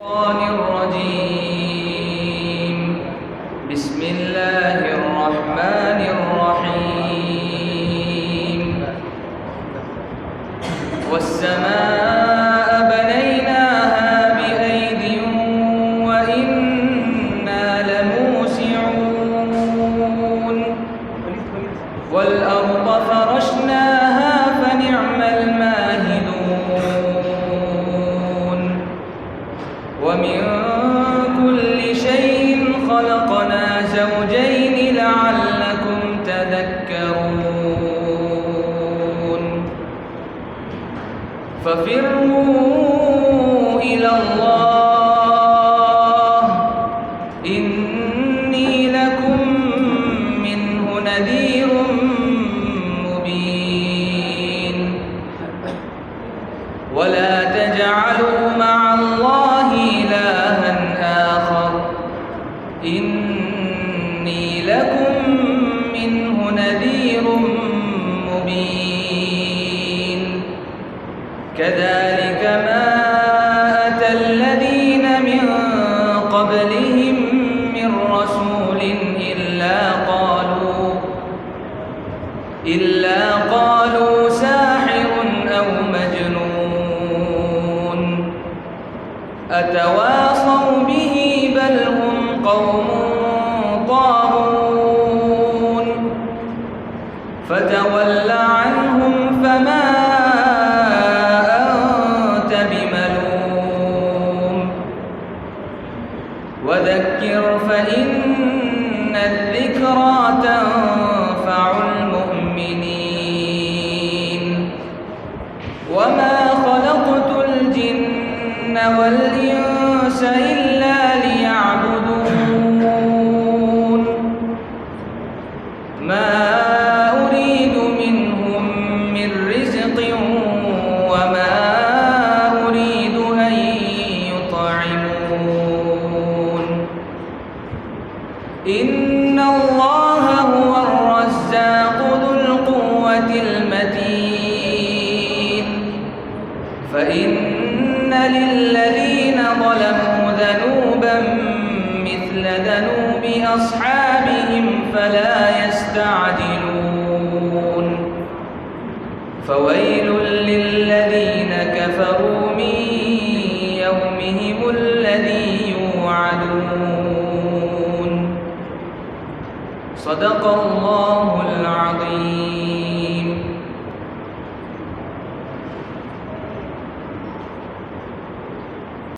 الشيطان الرجيم. بسم الله الرحمن الرحيم. والسماء بنيناها بأيد وإنا لموسعون. والأرض فرشناها فنعم الماهدون. ومن كل شيء خلقنا زوجين لعلكم تذكرون. ففروا إلى الله إني لكم منه نذير مبين. ولا تجعلوا مع الله إلها آخر إني لكم منه نذير مبين. كذلك ما أتى الذين من قبلهم من رسول إلا قالوا ساحر أو مجنون. أتواصوا به بل هم قوم طاغون. فتول عنهم فما أنت بملوم. وذكر فإن الذكرى تنفع المؤمنين. وما خلقت الجن والإنس إلا ليعبدون. ما أريد منهم من رزق وما أريد أن يطعمون. إن الله هو الرزاق ذو القوة المتين. فإن للذين ظلموا ذنوبا مثل ذنوب أصحابهم فلا يستعجلون. فويل للذين كفروا من يومهم الذي يوعدون. صدق الله العظيم.